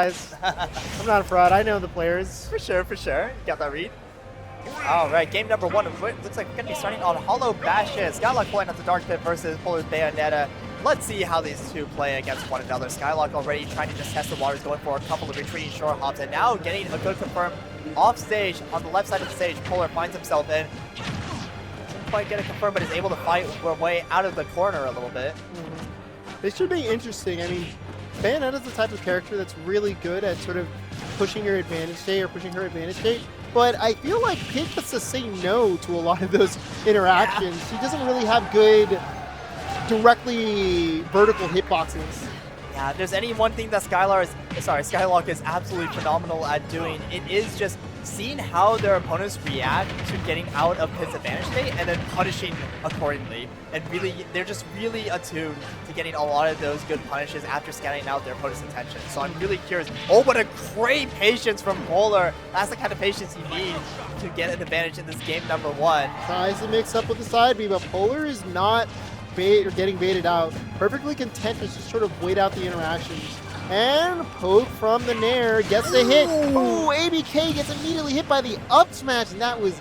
Guys, I'm not a fraud. I know the players. For sure, for sure. You got that read. All right, game number one. Looks like we're going to be starting on Hollow Bashes. Skylock playing at the Dark Pit versus Polar's Bayonetta. Let's see how these two play against one another. Skylock already trying to just test the waters, going for a couple of retreating short hops, and now getting a good confirm off stage on the left side of the stage. Polar finds himself in. Didn't quite get it confirmed, but is able to fight her way out of the corner a little bit. This should be interesting. I mean, Bayonetta's the type of character that's really good at sort of pushing your advantage state or pushing her advantage state, but I feel like Pit has to say no to a lot of those interactions. Yeah. She doesn't really have good directly vertical hitboxes. Yeah, if there's any one thing that Skylock is absolutely phenomenal at doing, it is just seeing how their opponents react to getting out of Pit's advantage state and then punishing accordingly. And really, they're just really attuned to getting a lot of those good punishes after scanning out their opponent's intention. So I'm really curious. Oh, what a great patience from Polar. That's the kind of patience you need to get an advantage in this game number one. Tries to mix up with the side B, but Polar is not getting baited out. Perfectly content to just sort of wait out the interactions. And poke from the Nair, gets the hit. Ooh, ABK gets immediately hit by the up smash, and that was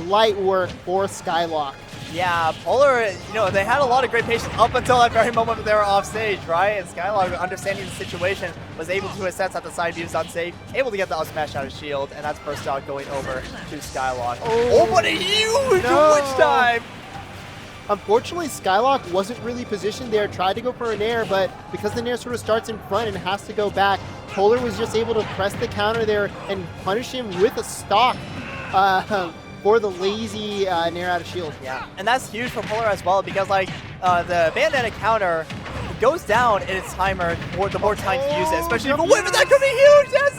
light work for Skylock. Yeah, Polar, you know, they had a lot of great patience up until that very moment when they were off stage, right? And Skylock, understanding the situation, was able to assess that the side B was unsafe, able to get the up smash out of shield, and that's first out going over to Skylock. Oh, what a huge witch time! Unfortunately, Skylock wasn't really positioned there, tried to go for a Nair, but because the Nair sort of starts in front and has to go back, Polar was just able to press the counter there and punish him with a stock for the lazy Nair out of shield. Yeah, and that's huge for Polar as well, because like the Bayonetta counter goes down in its timer the more time you use it, especially if wait, but that could be huge! Yes,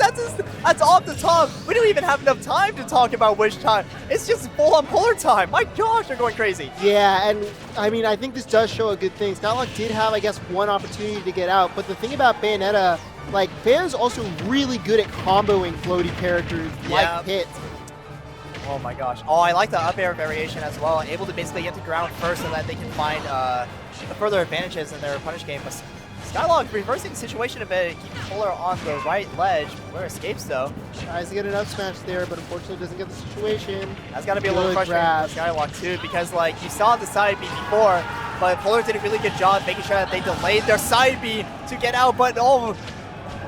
that's off the top. We don't even have enough time to talk about which time. It's just full-on Polar time. My gosh, they're going crazy. Yeah, and I mean, I think this does show a good thing. Skylock did have, I guess, one opportunity to get out, but the thing about Bayonetta, like, Bayo's also really good at comboing floaty characters like Pit. Oh my gosh. Oh, I like the up air variation as well. Able to basically get to ground first so that they can find further advantages in their punish game. But Skylock reversing the situation a bit, keeping Polar on the right ledge. Polar escapes though. Tries to get an up smash there, but unfortunately doesn't get the situation. That's got to be a little frustrating for Skylock too, because like you saw the side B before, but Polar did a really good job making sure that they delayed their side B to get out, but oh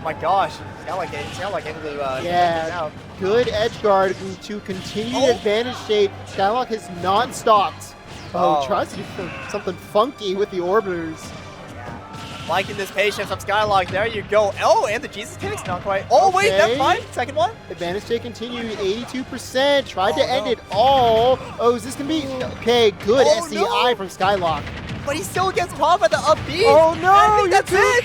my gosh. Skylock able to get out. Good edge guard to continue advantage state. Skylock has not stopped. Tries to do something funky with the orbiters. Yeah. Liking this patience from Skylock. There you go. Oh, and the Jesus kicks. Not quite. Oh, wait, that's fine. Second one. Advantage state continued. 82%. Tried to end it all. Oh, is this going to be? Okay, good SCI from Skylock. But he still gets caught by the up B. Oh, no. I think that's it.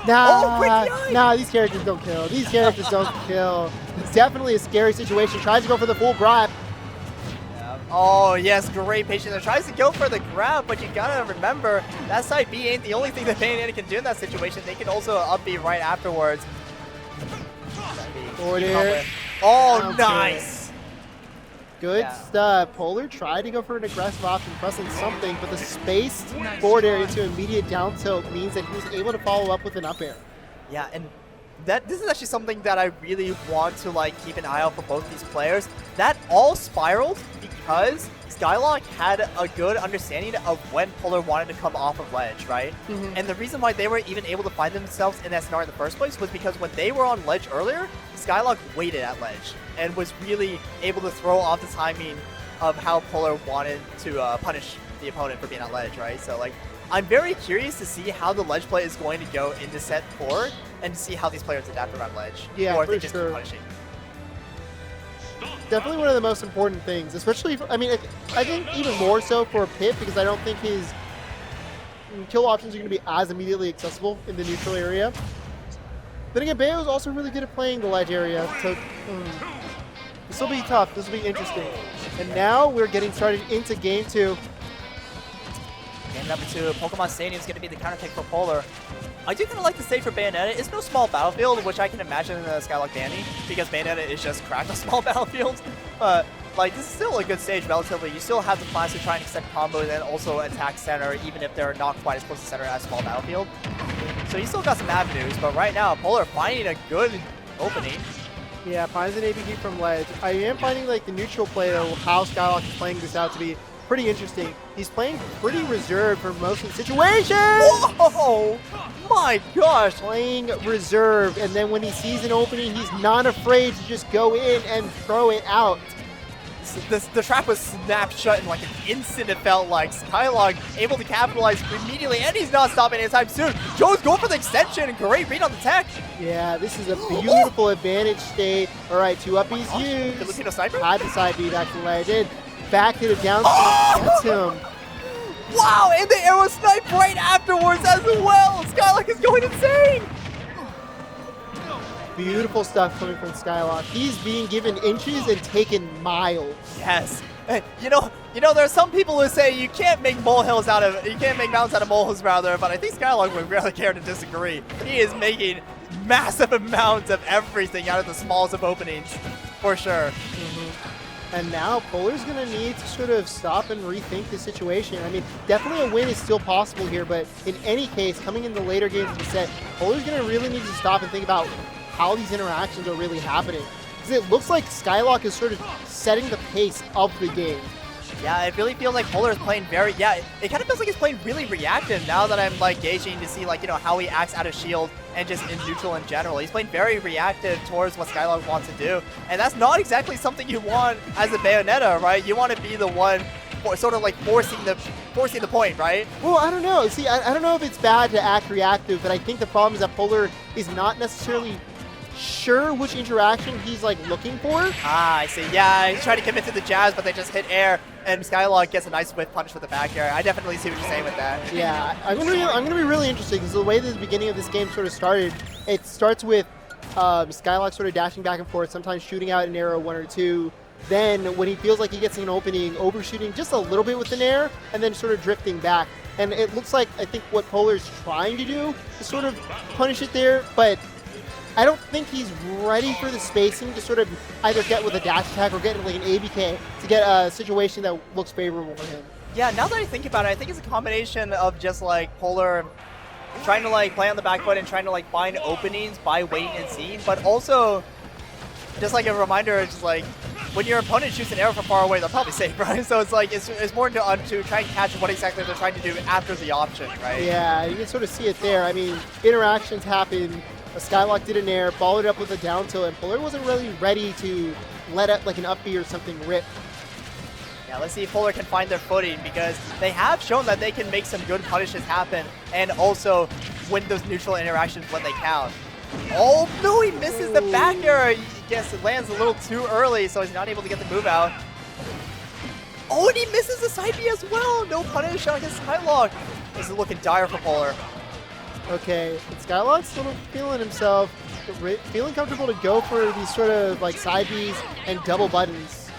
Nah, these characters don't kill. These characters don't kill. It's definitely a scary situation. Tries to go for the full grab. Yeah. Oh, yes, great patience. Tries to go for the grab, but you gotta remember, that side B ain't the only thing that Bayonetta can do in that situation. They can also up B right afterwards. Oh, nice. Good stuff. Polar tried to go for an aggressive option, pressing something, but the spaced forward air into immediate down tilt means that he was able to follow up with an up air. Yeah, and this is actually something that I really want to like keep an eye out for both these players. That all spiraled because Skylock had a good understanding of when Polar wanted to come off of ledge, right? And the reason why they were even able to find themselves in that scenario in the first place was because when they were on ledge earlier, Skylock waited at ledge and was really able to throw off the timing of how Polar wanted to punish the opponent for being at ledge, right? So like, I'm very curious to see how the ledge play is going to go into set 4 and to see how these players adapt around ledge. Yeah, or if they just keep punishing. Definitely one of the most important things, especially, I mean, I think even more so for Pit, because I don't think his kill options are going to be as immediately accessible in the neutral area. Then again, Bayo is also really good at playing the ledge area, so this will be tough. This will be interesting. And now we're getting started into game 2. Game number 2, Pokemon Stadium is going to be the counter pick for Polar. I do kind of like the stage for Bayonetta. It's no small battlefield, which I can imagine in the Skylock banning, because Bayonetta is just cracked on small battlefields. But like, this is still a good stage relatively. You still have the class to try and extend combo and then also attack center, even if they're not quite as close to center as small battlefield. so he's still got some avenues, but right now, Polar finding a good opening. Yeah, finds an ABK from ledge. I am finding like the neutral player, how Skylock is playing this out to be pretty interesting. He's playing pretty reserved for most of the situations. Whoa! My gosh! Playing reserved, and then when he sees an opening, he's not afraid to just go in and throw it out. The trap was snapped shut in like an instant, it felt like. Skylock able to capitalize immediately, and he's not stopping anytime soon. Joe's going for the extension, and great read on the tech. Yeah, this is a beautiful advantage state. All right, 2-uppies used. Filipino sniper? Had the side B back to the ledge. Did back hit it down. Gets him. Wow, and the arrow snipe right afterwards as well. Skylock is going insane. Beautiful stuff coming from Skylock. He's being given inches and taken miles. Yes. You know, there are some people who say you can't make mountains out of molehills, rather, but I think Skylock would really care to disagree. He is making massive amounts of everything out of the smallest of openings, for sure. And now Polar's going to need to sort of stop and rethink the situation. I mean, definitely a win is still possible here, but in any case, coming in the later games of the set, Polar's going to really need to stop and think about how these interactions are really happening. Because it looks like Skylock is sort of setting the pace of the game. Yeah, it really feels like Polar is playing it kind of feels like he's playing really reactive now that I'm like gauging to see like, you know, how he acts out of shield and just in neutral in general. He's playing very reactive towards what Skylock wants to do. And that's not exactly something you want as a Bayonetta, right? You want to be the one sort of like forcing the point, right? Well, I don't know. See, I don't know if it's bad to act reactive, but I think the problem is that Polar is not necessarily sure which interaction he's like looking for. Ah, I see. Yeah, he's trying to commit to the jabs, but they just hit air, and Skylock gets a nice whip punch with the back air. I definitely see what you're saying with that. Yeah, I'm gonna be really interested because the way that the beginning of this game sort of started, it starts with Skylock sort of dashing back and forth, sometimes shooting out an arrow 1 or 2. Then when he feels like he gets an opening, overshooting just a little bit with an air, and then sort of drifting back. And it looks like I think what Polar's trying to do is sort of punish it there, but I don't think he's ready for the spacing to sort of either get with a dash attack or get like an ABK to get a situation that looks favorable for him. Yeah, now that I think about it, I think it's a combination of just like Polar trying to like play on the back foot and trying to like find openings by waiting and seeing, but also just like a reminder, it's just like when your opponent shoots an arrow from far away, they'll probably save, right? So it's like it's more to try and catch what exactly they're trying to do after the option, right? Yeah, you can sort of see it there. I mean, interactions happen. Skylock did an air, followed up with a down tilt, and Polar wasn't really ready to let up like an up B or something rip. Yeah, let's see if Polar can find their footing, because they have shown that they can make some good punishes happen and also win those neutral interactions when they count. Oh no, he misses the back air. I guess it lands a little too early, so he's not able to get the move out. Oh, and he misses the side B as well. No punish on his Skylock. This is looking dire for Polar. Okay, and Skylock's sort of feeling himself, feeling comfortable to go for these sort of like side Bs and double buttons.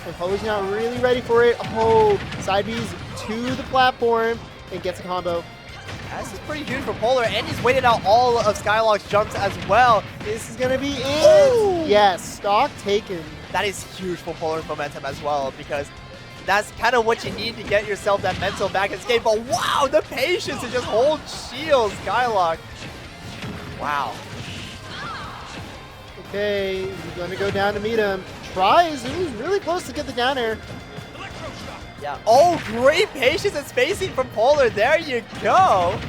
And Polar's not really ready for it. Oh, side Bs to the platform and gets a combo. This is pretty huge for Polar, and he's waited out all of Skylock's jumps as well. This is going to be it. Yes, stock taken. That is huge for Polar's momentum as well, because that's kind of what you need to get yourself that mental back in this game. But wow, the patience to just hold shields, Skylock. Wow. Okay, he's going to go down to meet him. Tries, and he's really close to get the down air. Yeah. Oh, great patience and spacing from Polar. There you go.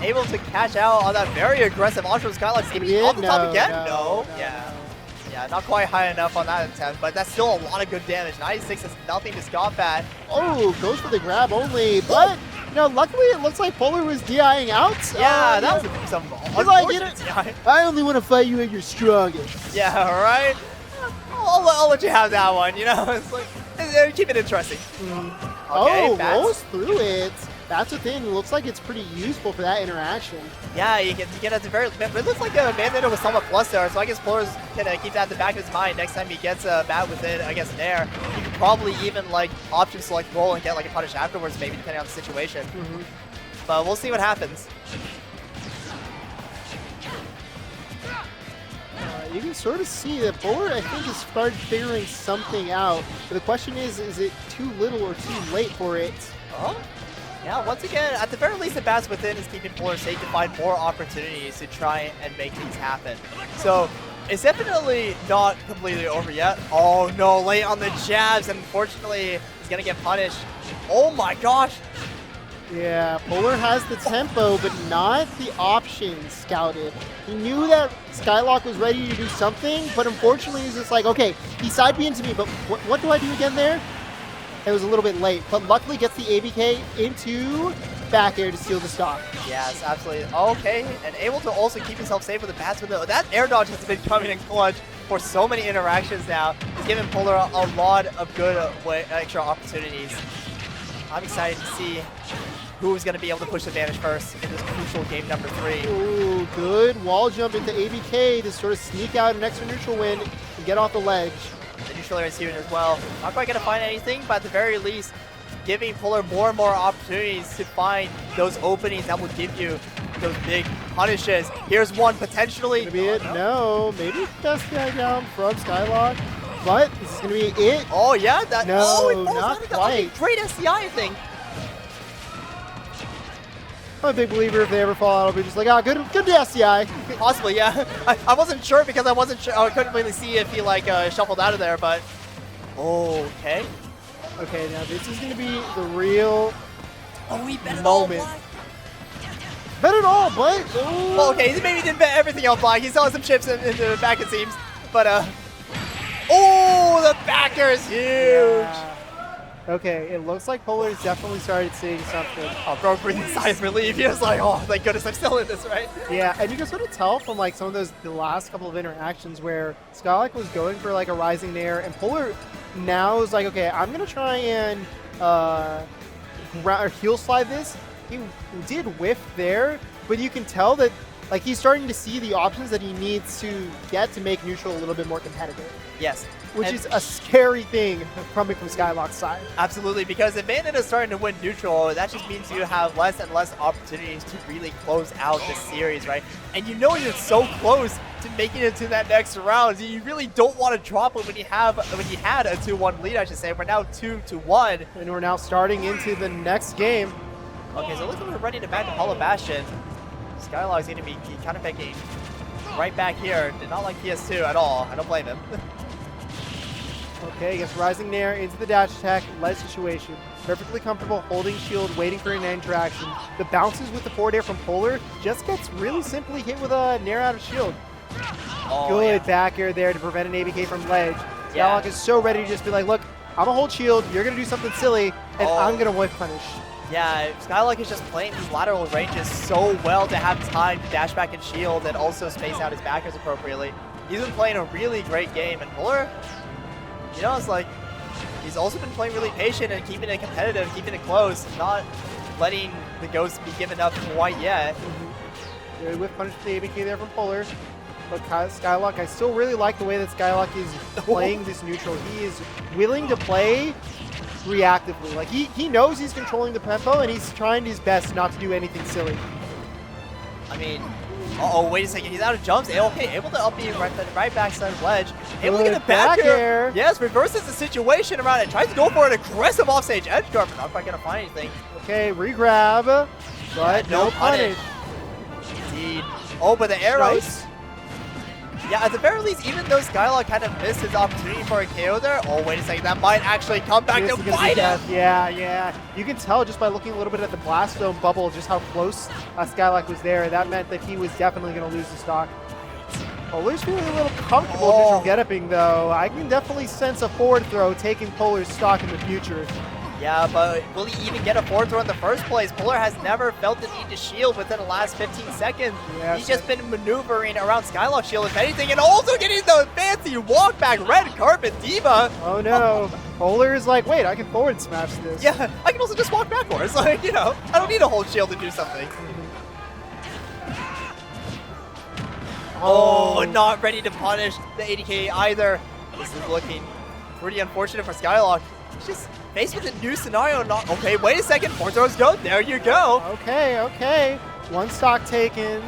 Able to catch out on that very aggressive launch from Skylock. Maybe off the top again? No. Yeah. Yeah, not quite high enough on that attempt, but that's still a lot of good damage. 96 is nothing to scoff at. Oh, goes for the grab only, but you know, luckily it looks like Polar was DIing out. Yeah, that was some unfortunate DI. I only want to fight you at your strongest. Yeah, right? I'll let you have that one, you know? It's like, keep it interesting. Okay, rolls through it. That's the thing. It looks like it's pretty useful for that interaction. Yeah, you get at the very. It looks like Bayonetta was somewhat plus there, so I guess Polar's gonna keep that in the back of his mind. Next time he gets a bat with it, I guess, there, he could probably even like option select roll and get like a punish afterwards, maybe depending on the situation. But we'll see what happens. You can sort of see that Polar, I think, has started figuring something out. But the question is it too little or too late for it? Oh? Yeah, once again, at the very least, the bats within is keeping Polar safe to find more opportunities to try and make things happen. So it's definitely not completely over yet. Oh no, late on the jabs, and unfortunately, he's gonna get punished. Oh my gosh. Yeah, Polar has the tempo, but not the options scouted. He knew that Skylock was ready to do something, but unfortunately he's just like, okay, he side B into me, but what do I do again there? It was a little bit late, but luckily gets the ABK into back air to steal the stock. Yes, absolutely. Okay, and able to also keep himself safe with the bats. With that air dodge has been coming in clutch for so many interactions now. He's giving Polar a lot of good extra opportunities. I'm excited to see who's going to be able to push advantage first in this crucial game number 3. Ooh, good wall jump into ABK to sort of sneak out an extra neutral win and get off the ledge. The neutral area is here as well. Not quite going to find anything, but at the very least, giving Polar more and more opportunities to find those openings that will give you those big punishes. Here's one potentially. Gonna be it? No, maybe best guy down from Skylock, but this is gonna be it. Oh yeah, that. No, oh, it falls not out of the- quite. Great SCI, I think. I'm a big believer if they ever fall out, I'll be just like, ah, good to SCI. Possibly, yeah. I wasn't sure because I wasn't sure. I couldn't really see if he like shuffled out of there, but okay. Okay, now this is gonna be the real Oh, he bet it moment. all black. Bet it all, but Well, okay, he maybe didn't bet everything on black. He's selling some chips in the back, it seems. But oh, the backer is huge. yeah. Okay, it looks like Polar's definitely started seeing something. Oh, bro, breathing a sigh of relief. He was like, oh, thank goodness I'm still in this, right? Yeah, and you can sort of tell from like some of the last couple of interactions where Skylock was going for like a rising nair, and Polar now is like, okay, I'm gonna try and heel slide this. He did whiff there, but you can tell that like he's starting to see the options that he needs to get to make neutral a little bit more competitive. Yes. Which And is a scary thing coming from Skylock's side. absolutely, because if Bayonetta is starting to win neutral, that just means you have less and less opportunities to really close out the series, right? And you know you're so close to making it to that next round. You really don't want to drop it when you had a 2-1 lead, I should say. We're now 2-1. And we're now starting into the next game. Okay, so looks like we're ready to back to Hollow Bastion. Skylock's going to be kind of picking right back here. Did not like PS2 at all. I don't blame him. Okay, gets rising nair into the dash attack, ledge situation. Perfectly comfortable, holding shield, waiting for an interaction. The bounces with the forward air from Polar just gets really simply hit with a nair out of shield. Oh, Good yeah. back air there to prevent an ABK from ledge. Yeah. Skylock is so ready to just be like, look, I'm gonna hold shield, you're gonna do something silly, and Oh. I'm gonna whiff punish. Yeah, Skylock is just playing these lateral ranges so well to have time to dash back and shield and also space out his backers appropriately. He's been playing a really great game, and Polar, you know, it's like, he's also been playing really patient and keeping it competitive, keeping it close, not letting the ghost be given up quite yet. Good whiff punish to the ABK there from Polar. But Skylock, I still really like the way that Skylock is playing this neutral. He is willing to play reactively. Like, he knows he's controlling the tempo, and he's trying his best not to do anything silly. I mean, uh-oh, wait a second, he's out of jumps. Okay, able to up B right backside of ledge. Able to Good get a back back air. air. Yes, reverses the situation around it. Tries to go for an aggressive offstage edge guard, but not quite going to find anything. Okay, regrab, but Yeah, no no punish. Indeed. Oh, but the arrows. Strikes. Yeah, at the very least, even though Skylock kind of missed his opportunity for a KO there. Oh, wait a second, that might actually come back This to is gonna be bite him. death. Yeah. You can tell just by looking a little bit at the blast zone bubble just how close Skylock was there. That meant that he was definitely going to lose the stock. Polar's feeling a little comfortable neutral get-upping, though. I can definitely sense a forward throw taking Polar's stock in the future. Yeah, but will he even get a forward throw in the first place? Polar has never felt the need to shield within the last 15 seconds. Yeah, He's just been maneuvering around Skylock's shield, if anything, and also getting the fancy walk back red carpet diva. Oh no. Polar is like, wait, I can forward smash this. Yeah, I can also just walk backwards. Like, you know, I don't need a whole shield to do something. Oh, not ready to punish the 80k either. This is looking pretty unfortunate for Skylock. He's just faced with a new scenario. Not okay. Wait a second. Forward throws go. There you go. Okay. One stock taken.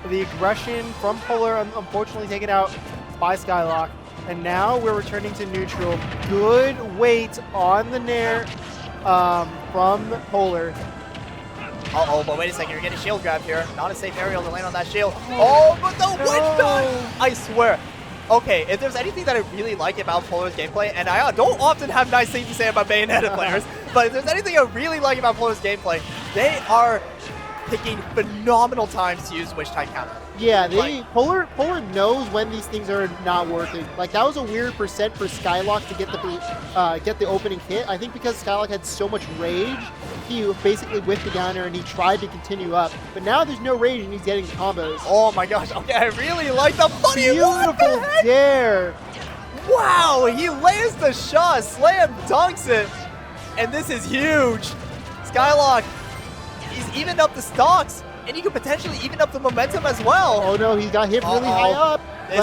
The aggression from Polar unfortunately taken out by Skylock. And now we're returning to neutral. Good weight on the nair from Polar. Uh-oh, but wait a second, you're getting shield grabbed here. Not a safe aerial to land on that shield. Oh, but the witch time! I swear. Okay, if there's anything that I really like about Polar's gameplay, and I don't often have nice things to say about Bayonetta players, but if there's anything I really like about Polar's gameplay, they are picking phenomenal times to use witch time counter. Yeah, Polar knows when these things are not working. Like, that was a weird percent for Skylock to get the opening hit. I think because Skylock had so much rage, he basically whipped the downer and he tried to continue up. But now there's no rage and he's getting combos. Oh my gosh, okay, I really like the funny beautiful dare. Wow, he lands the shot, slam dunks it, and this is huge. Skylock, he's evened up the stocks. And he could potentially even up the momentum as well. Oh no, he got hit really high up. He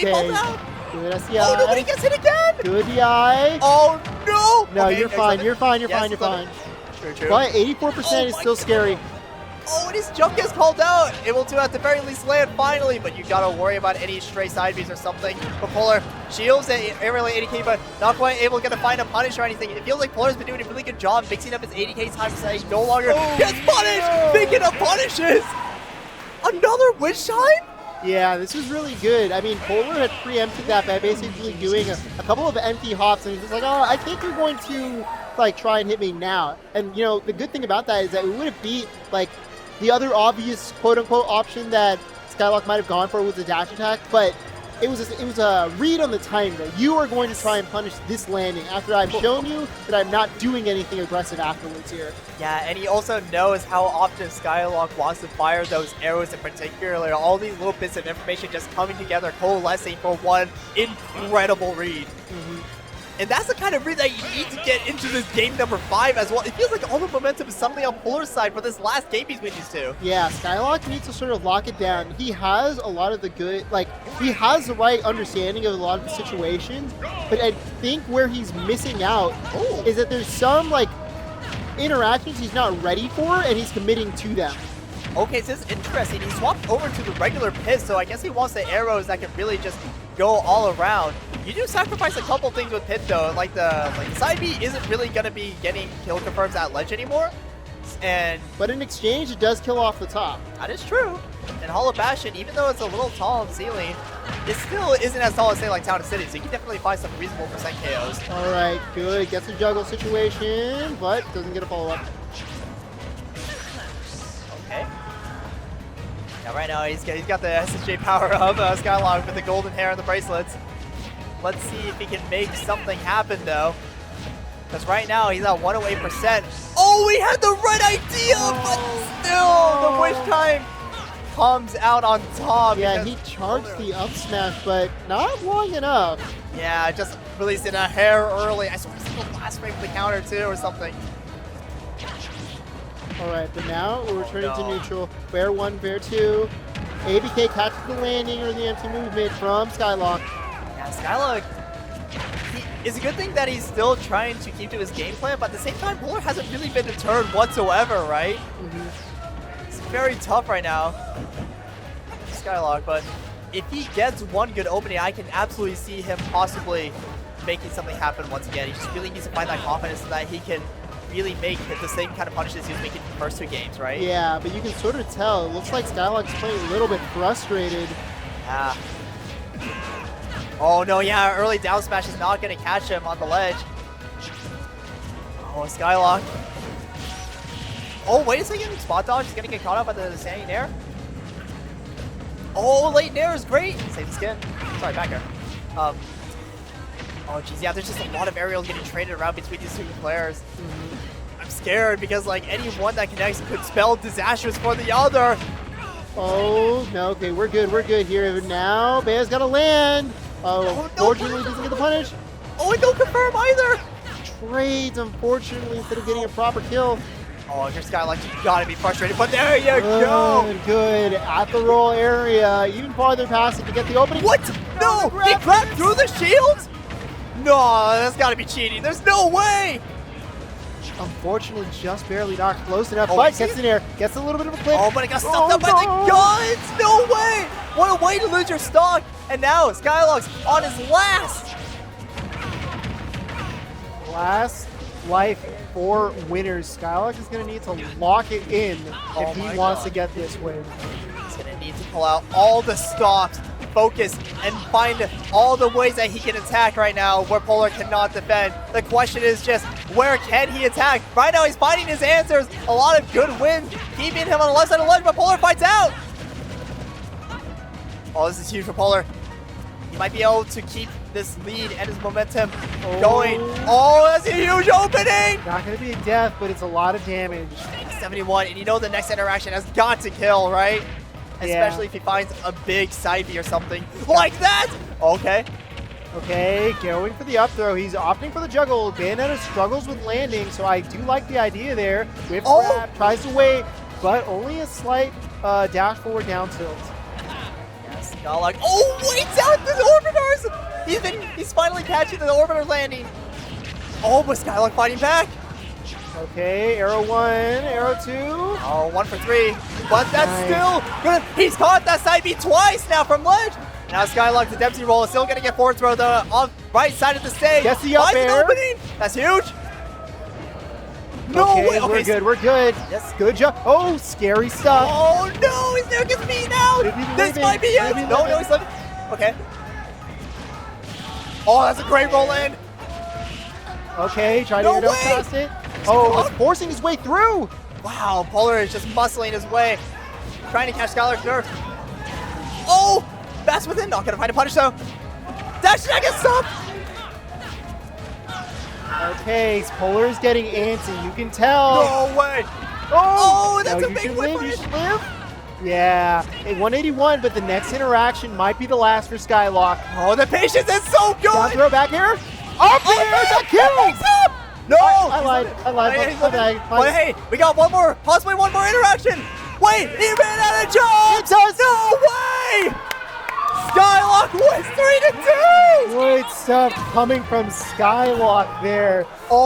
falls out. Good SCI. Oh, nobody gets hit again. Good DI. Oh no. No, okay, you're fine. You're fine. You're fine. You're fine. True. But 84% is still scary. Oh, and his jump gets called out. Able to at the very least land finally, but you gotta worry about any stray side Bs or something. But Polar shields it aerially 80k, but not quite able to find a punish or anything. It feels like Polar's been doing a really good job mixing up his 80k time so he no longer gets punished. Picking up punishes. Another witch time? Yeah, this was really good. I mean, Polar had preempted that by basically doing a couple of empty hops, and he's just like, oh, I think you're going to like try and hit me now. And you know, the good thing about that is that we would have beat like the other obvious quote-unquote option that Skylock might have gone for was a dash attack, but it was a read on the timing. That you are going to try and punish this landing after I've shown you that I'm not doing anything aggressive afterwards here. Yeah, and he also knows how often Skylock wants to fire those arrows in particular. All these little bits of information just coming together, coalescing for one incredible read. And that's the kind of read that you need to get into this game number 5 as well. It feels like all the momentum is suddenly on Polar's side for this last game between these two. Yeah, Skylock needs to sort of lock it down. He has a lot of the good, like, he has the right understanding of a lot of the situations, but I think where he's missing out is that there's some, like, interactions he's not ready for, and he's committing to them. Okay, so this is interesting. He swapped over to the regular pit, so I guess he wants the arrows that can really just go all around. You do sacrifice a couple things with pit though, like the side B isn't really gonna be getting kill confirms at ledge anymore. But in exchange, it does kill off the top. That is true. And Hollow Bastion, even though it's a little tall on ceiling, it still isn't as tall as say like Town and City, so you can definitely find some reasonable percent KOs. All right, good. Gets a juggle situation, but doesn't get a follow up. Okay. Yeah, right now he's got the SSJ power of Skylock with the golden hair and the bracelets. Let's see if he can make something happen though. Because right now he's at 108%. Oh, he had the right idea, but still the wish time comes out on top. Yeah, he charged the up smash, but not long enough. Yeah, just released in a hair early. I swear it's the last frame of the counter too or something. All right, but now we're returning to neutral. Bear 1, Bear 2. ABK catches the landing or the empty movement from Skylock. Yeah, Skylock, it's a good thing that he's still trying to keep to his game plan, but at the same time, Polar hasn't really been deterred whatsoever, right? It's very tough right now, Skylock, but if he gets one good opening, I can absolutely see him possibly making something happen once again. He just really needs to find that confidence so that he can really make the same kind of punishes he was making in the first 2 games, right? Yeah, but you can sort of tell. It looks like Skylock's playing a little bit frustrated. Yeah. Oh no, yeah, early down smash is not going to catch him on the ledge. Oh, Skylock. Oh, wait a second. Spot dodge is going to get caught up by the standing air. Oh, late nair is great. Save the skin. Sorry, back air. Oh, geez, yeah, there's just a lot of aerials getting traded around between these 2 players. I'm scared because, like, any one that connects could spell disastrous for the other. Oh, no, okay, we're good here. But now, Bea's got to land. Oh, fortunately, doesn't get the punish. Oh, and don't confirm either. Trades, unfortunately, instead of getting a proper kill. Oh, if you're Skylock, you gotta be frustrated, but there you go! Good, at the roll area, even farther past it to get the opening. What? No! He grabbed through the shield? No, that's gotta be cheating. There's no way! Unfortunately, just barely not close enough, but gets in there, gets a little bit of a clip. Oh, but it got stuffed up by the guns! No way! What a way to lose your stock! And now Skylock's on his last! life for winners. Skylock is going to need to lock it in Oh if he my wants God. to get this win. He's going to need to pull out all the stops, focus, and find all the ways that he can attack right now where Polar cannot defend. The question is just, where can he attack? Right now, he's finding his answers. A lot of good wins, keeping him on the left side of the ledge, but Polar fights out. Oh, this is huge for Polar. He might be able to keep this lead and his momentum going. Oh, that's a huge opening! Not going to be a death, but it's a lot of damage. 71, and you know the next interaction has got to kill, right? Yeah. Especially if he finds a big side B or something like that! Okay. Okay, going for the up throw. He's opting for the juggle. Bayonetta struggles with landing, so I do like the idea there. Whip grab, tries to wait, but only a slight dash forward down tilt. Yes, Skylock. Oh, waits out the orbiters! He's finally catching the orbiter landing. Oh, but Skylock fighting back. Okay, arrow 1, arrow 2. Oh, 1 for 3. But that's still good. He's caught that side B twice now from ledge. Now Skylock, the Dempsey roll, is still going to get forward throw though on right side of the stage. Gets the up Finds an air. opening. That's huge. No way. We're good, we're good. Yes. Good job. Oh, scary stuff. Oh no, he's there gets beaten out. This might be it. No, he's living. Okay. Oh, that's a great roll in. Okay, try to No air down way. past it. Oh, he's forcing his way through. Wow, Polar is just muscling his way, trying to catch Skylark's nerve. Oh, that's within. Not gonna find a punish though. Dash attack gets stopped. Okay, Polar is getting antsy. You can tell. No way. Oh, that's no, a you big should win live. for You him. should live. Yeah, a 181, but the next interaction might be the last for Skylock. Oh, the patience is so good. Down throw back here. Up there, that kills. No! I lied. Wait, My bad. But hey, we got one more, possibly one more interaction. Wait, he ran out of jump! It does. No way! Skylock wins 3-2! Good stuff coming from Skylock there. Oh